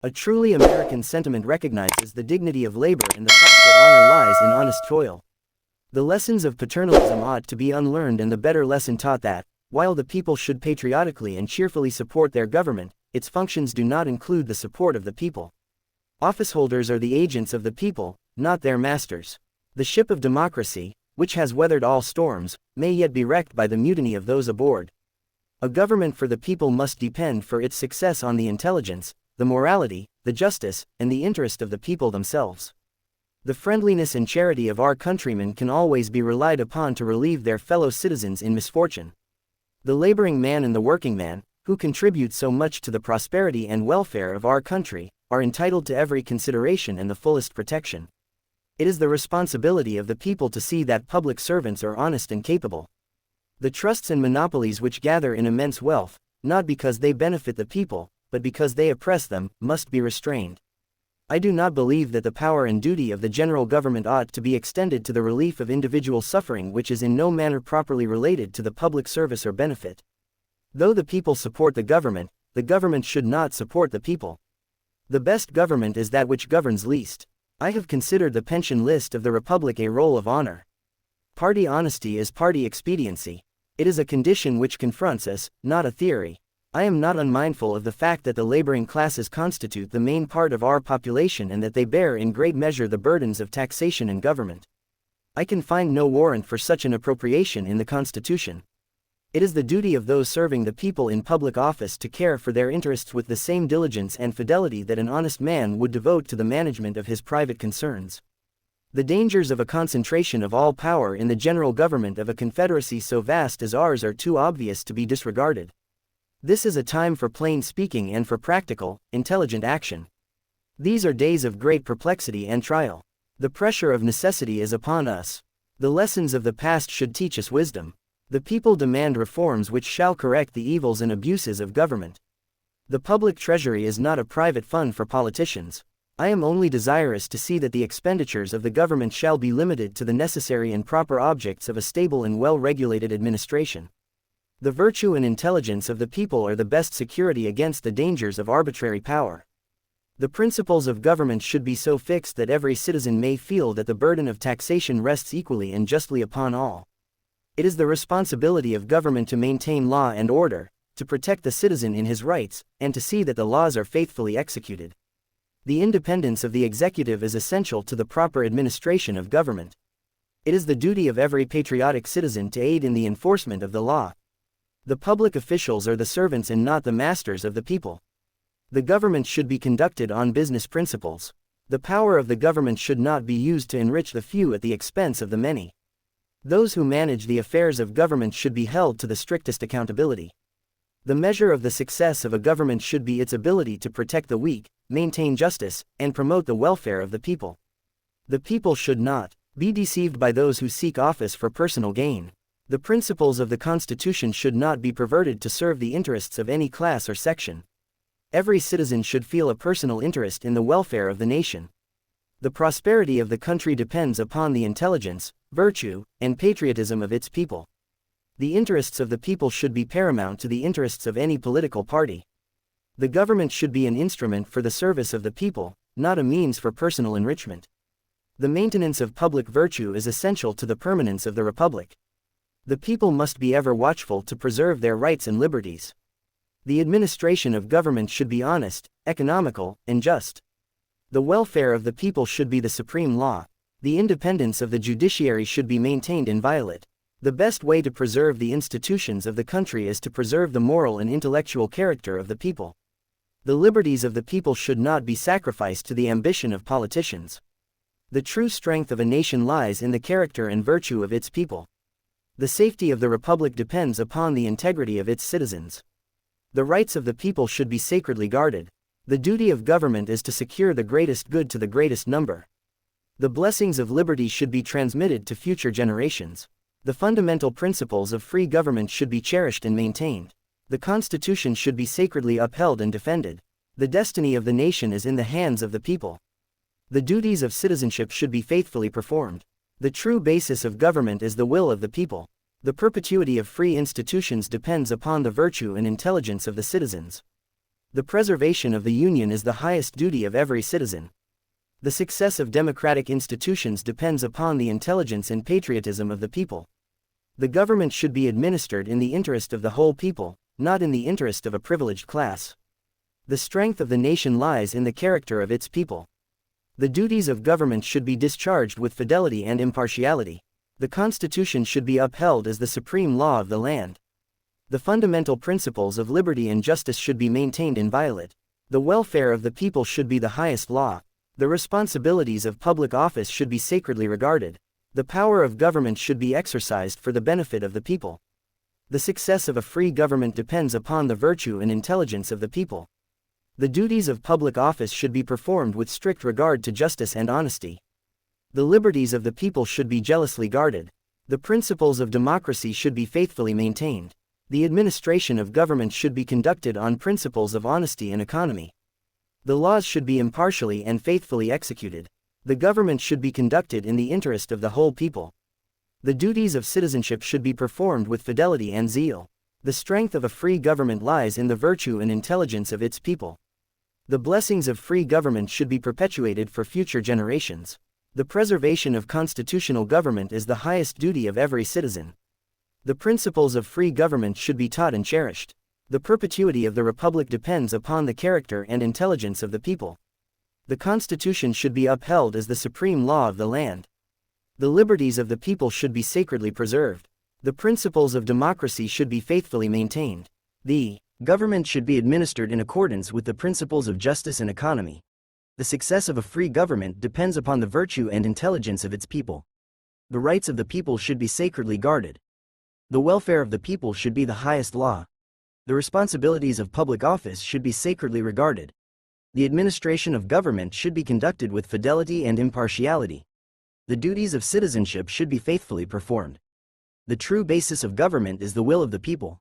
A truly American sentiment recognizes the dignity of labor and the fact that honor lies in honest toil. The lessons of paternalism ought to be unlearned, and the better lesson taught that, while the people should patriotically and cheerfully support their government, its functions do not include the support of the people. Officeholders are the agents of the people, not their masters. The ship of democracy, which has weathered all storms, may yet be wrecked by the mutiny of those aboard. A government for the people must depend for its success on the intelligence, the morality, the justice, and the interest of the people themselves. The friendliness and charity of our countrymen can always be relied upon to relieve their fellow citizens in misfortune. The laboring man and the working man, who contribute so much to the prosperity and welfare of our country, are entitled to every consideration and the fullest protection. It is the responsibility of the people to see that public servants are honest and capable. The trusts and monopolies which gather in immense wealth, not because they benefit the people, but because they oppress them, must be restrained. I do not believe that the power and duty of the general government ought to be extended to the relief of individual suffering which is in no manner properly related to the public service or benefit. Though the people support the government should not support the people. The best government is that which governs least. I have considered the pension list of the Republic a roll of honor. Party honesty is party expediency. It is a condition which confronts us, not a theory. I am not unmindful of the fact that the laboring classes constitute the main part of our population and that they bear in great measure the burdens of taxation and government. I can find no warrant for such an appropriation in the Constitution. It is the duty of those serving the people in public office to care for their interests with the same diligence and fidelity that an honest man would devote to the management of his private concerns. The dangers of a concentration of all power in the general government of a confederacy so vast as ours are too obvious to be disregarded. This is a time for plain speaking and for practical, intelligent action. These are days of great perplexity and trial. The pressure of necessity is upon us. The lessons of the past should teach us wisdom. The people demand reforms which shall correct the evils and abuses of government. The public treasury is not a private fund for politicians. I am only desirous to see that the expenditures of the government shall be limited to the necessary and proper objects of a stable and well-regulated administration. The virtue and intelligence of the people are the best security against the dangers of arbitrary power. The principles of government should be so fixed that every citizen may feel that the burden of taxation rests equally and justly upon all. It is the responsibility of government to maintain law and order, to protect the citizen in his rights, and to see that the laws are faithfully executed. The independence of the executive is essential to the proper administration of government. It is the duty of every patriotic citizen to aid in the enforcement of the law. The public officials are the servants and not the masters of the people. The government should be conducted on business principles. The power of the government should not be used to enrich the few at the expense of the many. Those who manage the affairs of government should be held to the strictest accountability. The measure of the success of a government should be its ability to protect the weak, maintain justice, and promote the welfare of the people. The people should not be deceived by those who seek office for personal gain. The principles of the Constitution should not be perverted to serve the interests of any class or section. Every citizen should feel a personal interest in the welfare of the nation. The prosperity of the country depends upon the intelligence, virtue, and patriotism of its people. The interests of the people should be paramount to the interests of any political party. The government should be an instrument for the service of the people, not a means for personal enrichment. The maintenance of public virtue is essential to the permanence of the republic. The people must be ever watchful to preserve their rights and liberties. The administration of government should be honest, economical, and just. The welfare of the people should be the supreme law. The independence of the judiciary should be maintained inviolate. The best way to preserve the institutions of the country is to preserve the moral and intellectual character of the people. The liberties of the people should not be sacrificed to the ambition of politicians. The true strength of a nation lies in the character and virtue of its people. The safety of the republic depends upon the integrity of its citizens. The rights of the people should be sacredly guarded. The duty of government is to secure the greatest good to the greatest number. The blessings of liberty should be transmitted to future generations. The fundamental principles of free government should be cherished and maintained. The Constitution should be sacredly upheld and defended. The destiny of the nation is in the hands of the people. The duties of citizenship should be faithfully performed. The true basis of government is the will of the people. The perpetuity of free institutions depends upon the virtue and intelligence of the citizens. The preservation of the Union is the highest duty of every citizen. The success of democratic institutions depends upon the intelligence and patriotism of the people. The government should be administered in the interest of the whole people, not in the interest of a privileged class. The strength of the nation lies in the character of its people. The duties of government should be discharged with fidelity and impartiality. The Constitution should be upheld as the supreme law of the land. The fundamental principles of liberty and justice should be maintained inviolate. The welfare of the people should be the highest law. The responsibilities of public office should be sacredly regarded. The power of government should be exercised for the benefit of the people. The success of a free government depends upon the virtue and intelligence of the people. The duties of public office should be performed with strict regard to justice and honesty. The liberties of the people should be jealously guarded. The principles of democracy should be faithfully maintained. The administration of government should be conducted on principles of honesty and economy. The laws should be impartially and faithfully executed. The government should be conducted in the interest of the whole people. The duties of citizenship should be performed with fidelity and zeal. The strength of a free government lies in the virtue and intelligence of its people. The blessings of free government should be perpetuated for future generations. The preservation of constitutional government is the highest duty of every citizen. The principles of free government should be taught and cherished. The perpetuity of the republic depends upon the character and intelligence of the people. The Constitution should be upheld as the supreme law of the land. The liberties of the people should be sacredly preserved. The principles of democracy should be faithfully maintained. The government should be administered in accordance with the principles of justice and economy. The success of a free government depends upon the virtue and intelligence of its people. The rights of the people should be sacredly guarded. The welfare of the people should be the highest law. The responsibilities of public office should be sacredly regarded. The administration of government should be conducted with fidelity and impartiality. The duties of citizenship should be faithfully performed. The true basis of government is the will of the people.